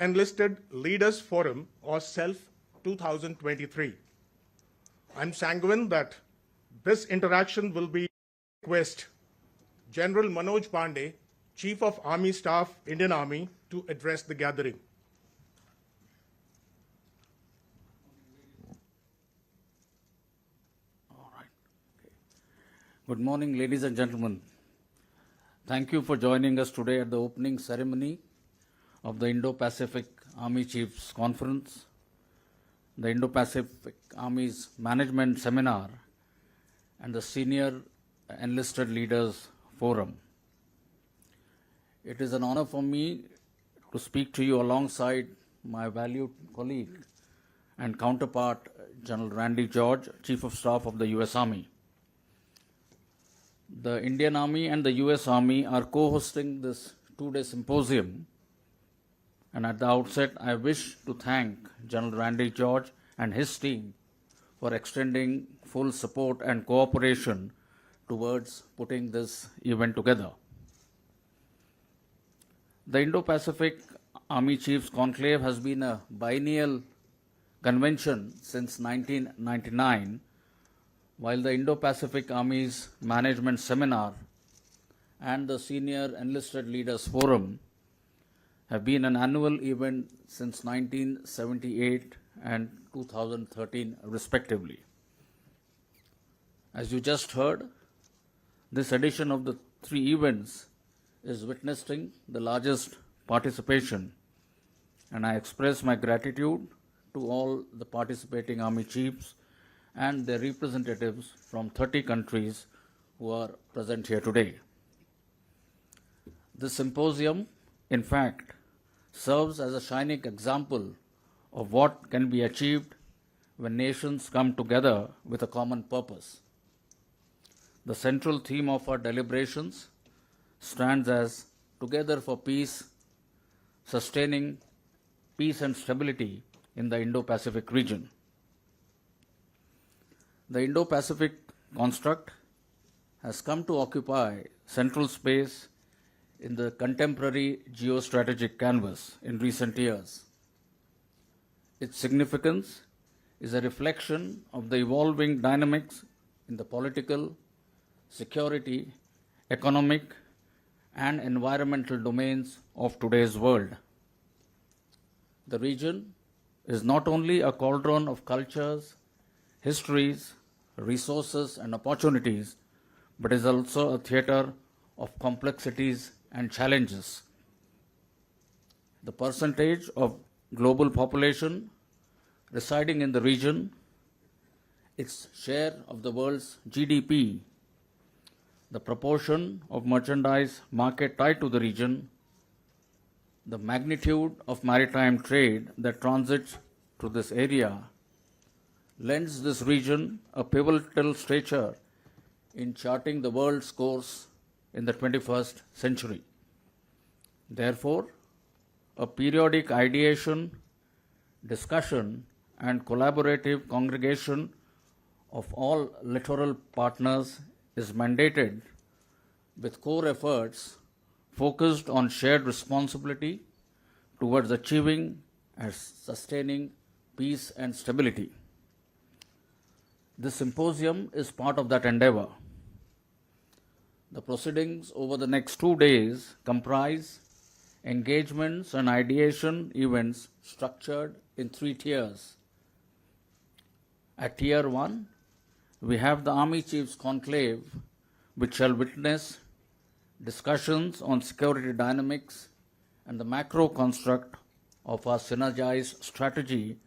Enlisted Leaders Forum, or SELF 2023. I'm sanguine that this interaction will be request General Manoj Pandey, Chief of Army Staff, Indian Army, to address the gathering. All right. Okay. Good morning, ladies and gentlemen. Thank you for joining us today at the opening ceremony of the Indo-Pacific Army Chiefs Conference, the Indo-Pacific Army's Management Seminar, and the Senior Enlisted Leaders Forum. It is an honor for me to speak to you alongside my valued colleague and counterpart, General Randy George, Chief of Staff of the U.S. Army. The Indian Army and the U.S. Army are co-hosting this two-day symposium, and at the outset, I wish to thank General Randy George and his team for extending full support and cooperation towards putting this event together. The Indo-Pacific Army Chiefs Conclave has been a biennial convention since 1999, while the Indo-Pacific Army's Management Seminar and the Senior Enlisted Leaders Forum have been an annual event since 1978 and 2013 respectively. As you just heard, this edition of the three events is witnessing the largest participation, and I express my gratitude to all the participating Army Chiefs and their representatives from 30 countries who are present here today. This symposium, in fact, serves as a shining example of what can be achieved when nations come together with a common purpose. The central theme of our deliberations stands as Together for Peace, Sustaining Peace and Stability in the Indo-Pacific region. The Indo-Pacific construct has come to occupy central space in the contemporary geostrategic canvas in recent years. Its significance is a reflection of the evolving dynamics in the political, security, economic, and environmental domains of today's world. The region is not only a cauldron of cultures, histories, resources, and opportunities, but is also a theater of complexities and challenges. The percentage of global population residing in the region, its share of the world's GDP, the proportion of merchandise market tied to the region, the magnitude of maritime trade that transits through this area lends this region a pivotal stature in charting the world's course in the 21st century. Therefore, a periodic ideation, discussion, and collaborative congregation of all littoral partners is mandated, with core efforts focused on shared responsibility towards achieving and sustaining peace and stability. This symposium is part of that endeavor. The proceedings over the next 2 days comprise engagements and ideation events structured in 3 tiers. At Tier 1, we have the Army Chiefs Conclave, which shall witness discussions on security dynamics and the macro construct of our synergized strategy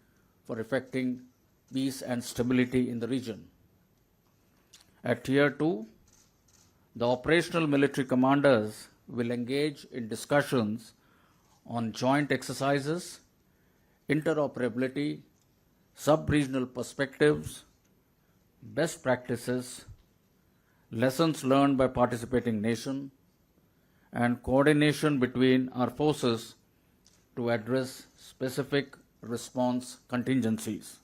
for effecting peace and stability in the region. At Tier 2, the operational military commanders will engage in discussions on joint exercises, interoperability, sub-regional perspectives, best practices, lessons learned by participating nation, and coordination between our forces to address specific response contingencies.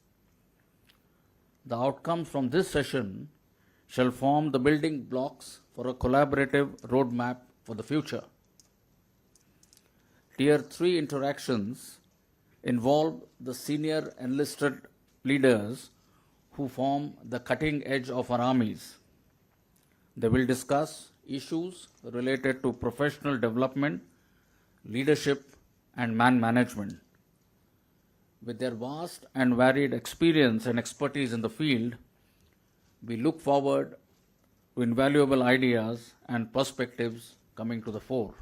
The outcomes from this session shall form the building blocks for a collaborative roadmap for the future. Tier 3 interactions involve the senior enlisted leaders who form the cutting edge of our armies. They will discuss issues related to professional development, leadership, and man management. With their vast and varied experience and expertise in the field, we look forward to invaluable ideas and perspectives coming to the fore.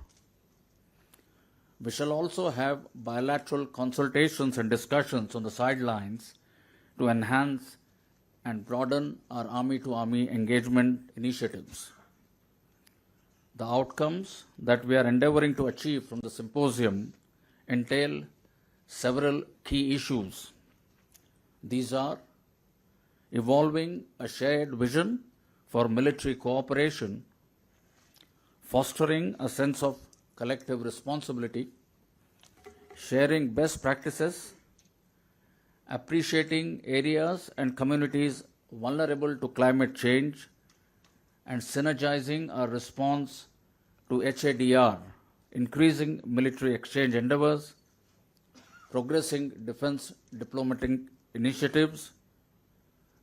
We shall also have bilateral consultations and discussions on the sidelines to enhance and broaden our army-to-army engagement initiatives. The outcomes that we are endeavoring to achieve from the symposium entail several key issues. These are evolving a shared vision for military cooperation, fostering a sense of collective responsibility, sharing best practices, appreciating areas and communities vulnerable to climate change, and synergizing our response to HADR, increasing military exchange endeavors, progressing defense diplomatic initiatives,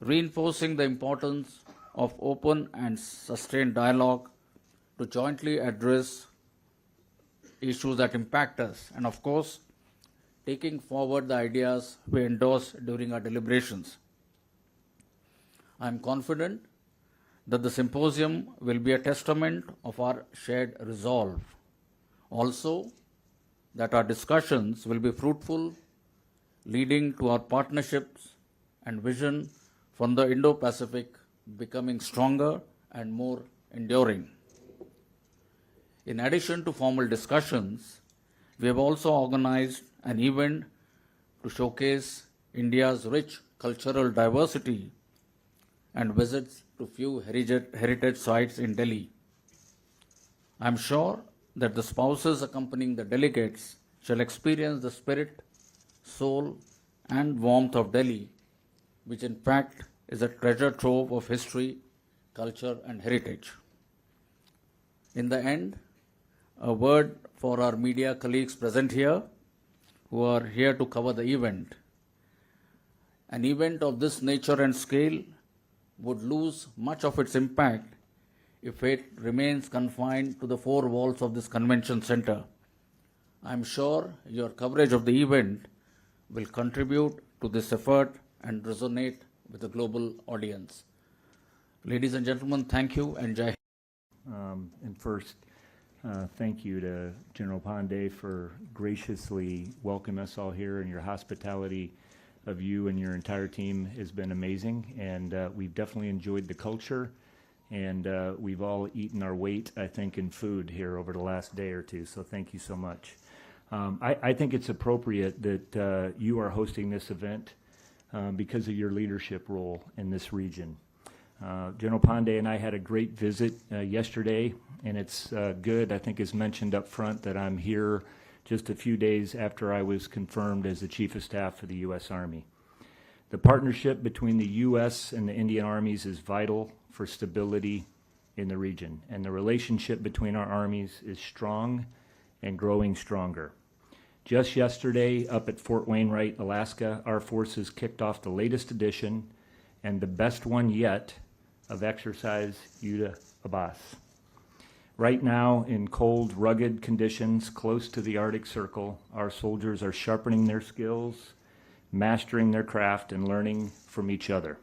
reinforcing the importance of open and sustained dialogue to jointly address issues that impact us, and of course, taking forward the ideas we endorsed during our deliberations. I am confident that the symposium will be a testament of our shared resolve. Also, that our discussions will be fruitful, leading to our partnerships and vision from the Indo-Pacific becoming stronger and more enduring. In addition to formal discussions, we have also organized an event to showcase India's rich cultural diversity and visits to few heritage sites in Delhi. I am sure that the spouses accompanying the delegates shall experience the spirit, soul, and warmth of Delhi, which in fact is a treasure trove of history, culture, and heritage. In the end, a word for our media colleagues present here who are here to cover the event. An event of this nature and scale would lose much of its impact if it remains confined to the four walls of this convention center. I am sure your coverage of the event will contribute to this effort and resonate with the global audience. Ladies and gentlemen, thank you and Jai Hind. And first, thank you to General Pandey for graciously welcoming us all here, and your hospitality of you and your entire team has been amazing, and we've definitely enjoyed the culture, and we've all eaten our weight, I think, in food here over the last day or two, so thank you so much. I think it's appropriate that you are hosting this event because of your leadership role in this region. General Pandey and I had a great visit yesterday, and it's good, I think, as mentioned up front, that I'm here just a few days after I was confirmed as the Chief of Staff for the U.S. Army. The partnership between the U.S. and the Indian armies is vital for stability in the region, and the relationship between our armies is strong and growing stronger. Just yesterday, up at Fort Wainwright, Alaska, our forces kicked off the latest edition and the best one yet of Exercise Yuddha Abhas. Right now, in cold, rugged conditions close to the Arctic Circle, our soldiers are sharpening their skills, mastering their craft, and learning from each other.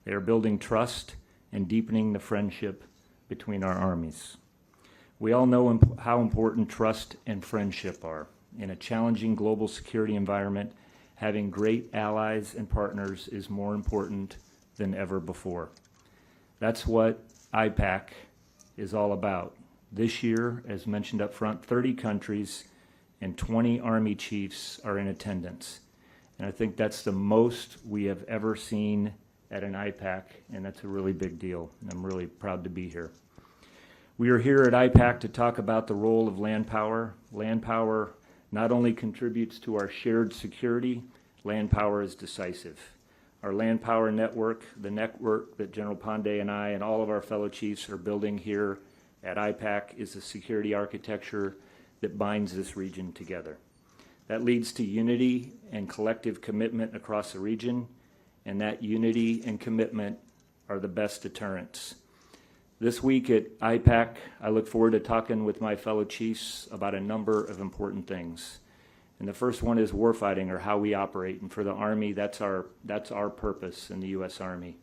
They are building trust and deepening the friendship between our armies. We all know how important trust and friendship are. In a challenging global security environment, having great allies and partners is more important than ever before. That's what IPAC is all about. This year, as mentioned up front, 30 countries and 20 Army chiefs are in attendance. And I think that's the most we have ever seen at an IPAC, and that's a really big deal. And I'm really proud to be here. We are here at IPAC to talk about the role of land power. Land power not only contributes to our shared security, land power is decisive. Our land power network, the network that General Pandey and I and all of our fellow chiefs are building here at IPAC, is the security architecture that binds this region together. That leads to unity and collective commitment across the region, and that unity and commitment are the best deterrents. This week at IPAC, I look forward to talking with my fellow chiefs about a number of important things. And the first one is warfighting, or how we operate. And for the Army, that's our purpose in the U.S. Army.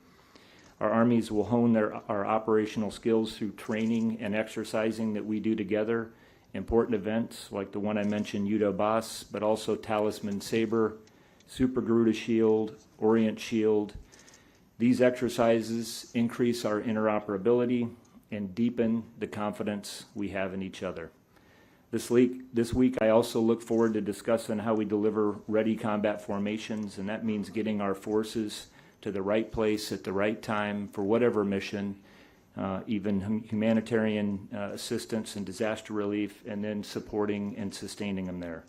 Our armies will hone our operational skills through training and exercising that we do together. Important events like the one I mentioned, Udo Boss, but also Talisman Sabre, Super Garuda Shield, Orient Shield. These exercises increase our interoperability and deepen the confidence we have in each other. This week, I also look forward to discussing how we deliver ready combat formations, and that means getting our forces to the right place at the right time for whatever mission, even humanitarian assistance and disaster relief, and then supporting and sustaining them there.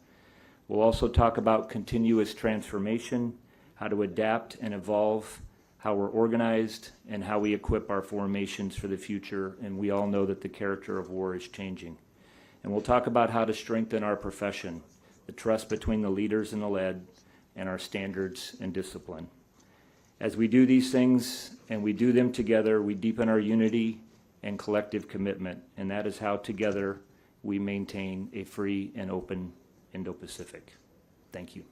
We'll also talk about continuous transformation, how to adapt and evolve, how we're organized, and how we equip our formations for the future, and we all know that the character of war is changing. And we'll talk about how to strengthen our profession, the trust between the leaders and the led, and our standards and discipline. As we do these things, and we do them together, we deepen our unity and collective commitment, and that is how together we maintain a free and open Indo-Pacific. Thank you.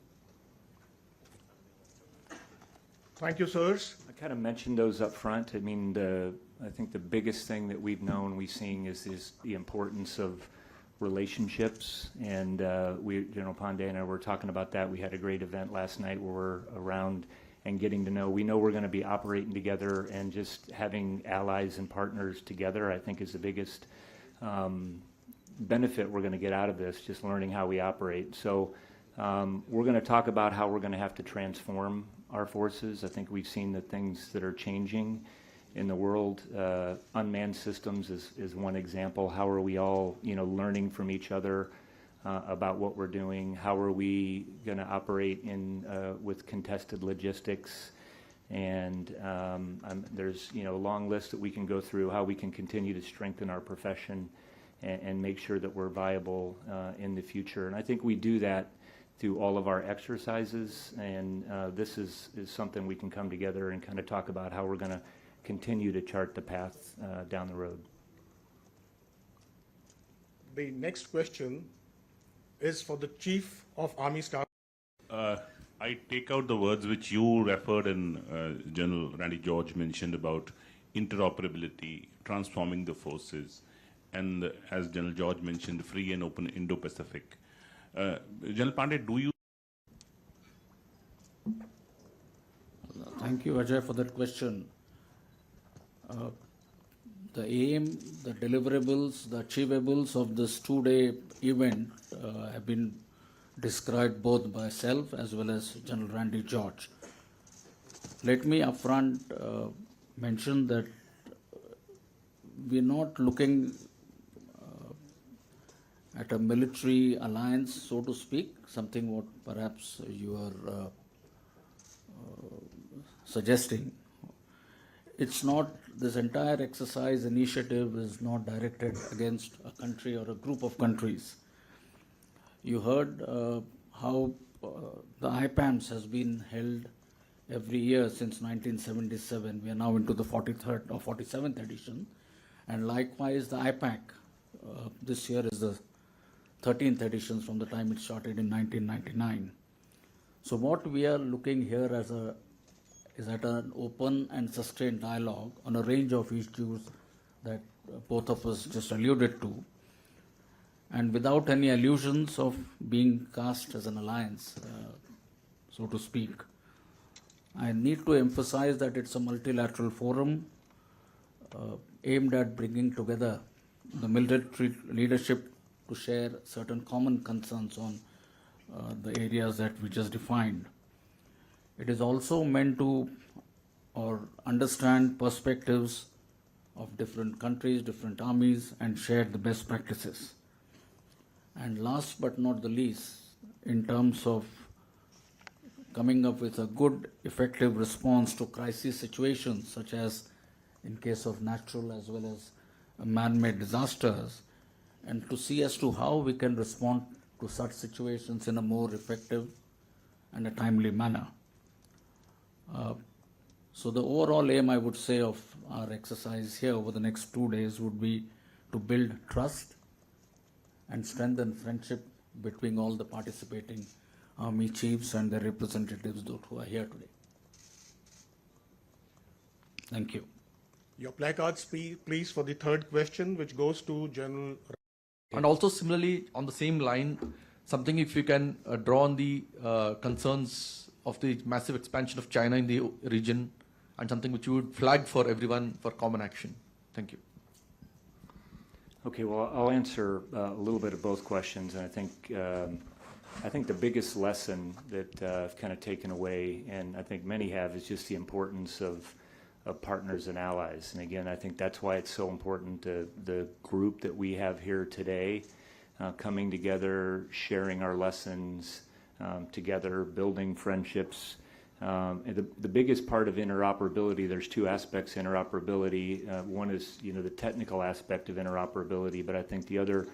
Thank you, sirs. I kind of mentioned those up front. I mean, I think the biggest thing that we've seen is the importance of relationships, and General Pandey and I were talking about that. We had a great event last night where we're around and getting to know. We know we're going to be operating together, and just having allies and partners together, I think, is the biggest benefit we're going to get out of this, just learning how we operate. So we're going to talk about how we're going to have to transform our forces. I think we've seen the things that are changing in the world. Unmanned systems is one example. How are we all, learning from each other about what we're doing? How are we going to operate with contested logistics? And there's a long list that we can go through, how we can continue to strengthen our profession and make sure that we're viable in the future. And I think we do that through all of our exercises, and this is something we can come together and kind of talk about how we're going to continue to chart the path down the road. The next question is for the Chief of Army Staff. I take out the words which you referred and General Randy George mentioned about interoperability, transforming the forces, and as General George mentioned, free and open Indo-Pacific. General Pandey, do you? Thank you, Ajay, for that question. The aim, the deliverables, the achievables of this two-day event have been described both by myself as well as General Randy George. Let me upfront mention that we're not looking at a military alliance, so to speak, something what perhaps you are suggesting. It's not, this entire exercise initiative is not directed against a country or a group of countries. You heard how the IPAMS has been held every year since 1977. We are now into the 43rd or 47th edition. And likewise, the IPAC this year is the 13th edition from the time it started in 1999. So what we are looking here is at an open and sustained dialogue on a range of issues that both of us just alluded to, and without any allusions of being cast as an alliance, so to speak. I need to emphasize that it's a multilateral forum aimed at bringing together the military leadership to share certain common concerns on the areas that we just defined. It is also meant to understand perspectives of different countries, different armies, and share the best practices. And last but not the least, in terms of coming up with a good, effective response to crisis situations, such as in case of natural as well as man-made disasters, and to see as to how we can respond to such situations in a more effective and a timely manner. So the overall aim, I would say, of our exercise here over the next 2 days would be to build trust and strengthen friendship between all the participating Army chiefs and their representatives, those who are here today. Thank you. Your placards, please, for the third question, which goes to General. And also similarly, on the same line, something if you can draw on the concerns of the massive expansion of China in the region, and something which you would flag for everyone for common action. Thank you. Okay, well, I'll answer a little bit of both questions, and I think the biggest lesson that I've kind of taken away, and I think many have, is just the importance of partners and allies. And again, I think that's why it's so important, the group that we have here today, coming together, sharing our lessons together, building friendships. The biggest part of interoperability, there's two aspects of interoperability. One is, the technical aspect of interoperability, but I think the other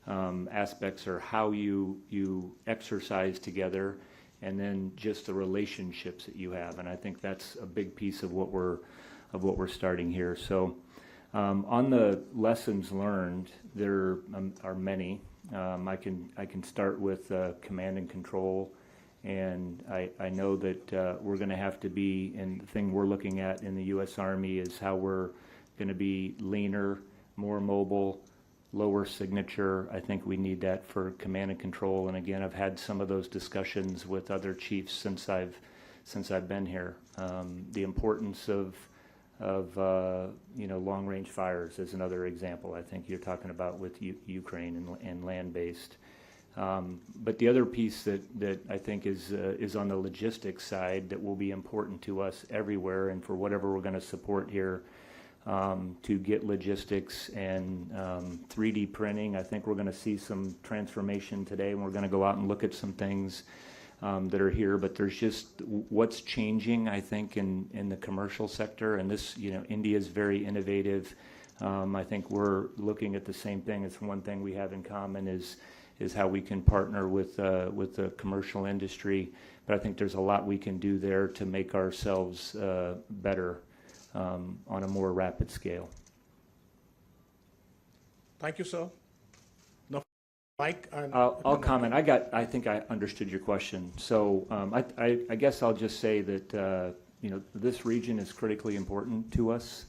aspects are how you exercise together, and then just the relationships that you have. And I think that's a big piece of what we're starting here. So on the lessons learned, there are many. I can start with command and control. And I know that we're going to have to be, and the thing we're looking at in the U.S. Army is how we're going to be leaner, more mobile, lower signature. I think we need that for command and control. And again, I've had some of those discussions with other chiefs since I've been here. The importance of long-range fires is another example. I think you're talking about with Ukraine and land-based. But the other piece that I think is on the logistics side that will be important to us everywhere, and for whatever we're going to support here, to get logistics and 3D printing. I think we're going to see some transformation today, and we're going to go out and look at some things that are here. But there's just what's changing, I think, in the commercial sector, and this, India is very innovative. I think we're looking at the same thing. It's one thing we have in common is how we can partner with the commercial industry. But I think there's a lot we can do there to make ourselves better on a more rapid scale. Thank you, sir. Now, Mike. And I'll comment. I think I understood your question. So I guess I'll just say that this region is critically important to us.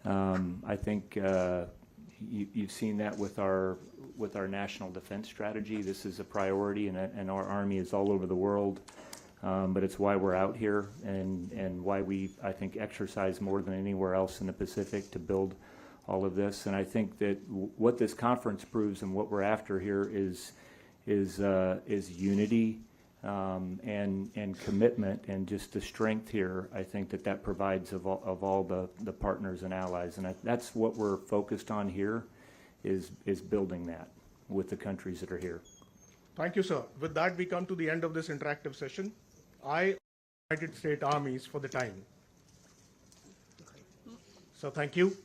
I think you've seen that with our national defense strategy. This is a priority, and our Army is all over the world. But it's why we're out here, and why we, I think, exercise more than anywhere else in the Pacific to build all of this. And I think that what this conference proves and what we're after here is unity and commitment, and just the strength here. I think that provides of all the partners and allies, and that's what we're focused on here, is building that with the countries that are here. Thank you, sir. With that, we come to the end of this interactive session. I United States Armies for the time. So thank you.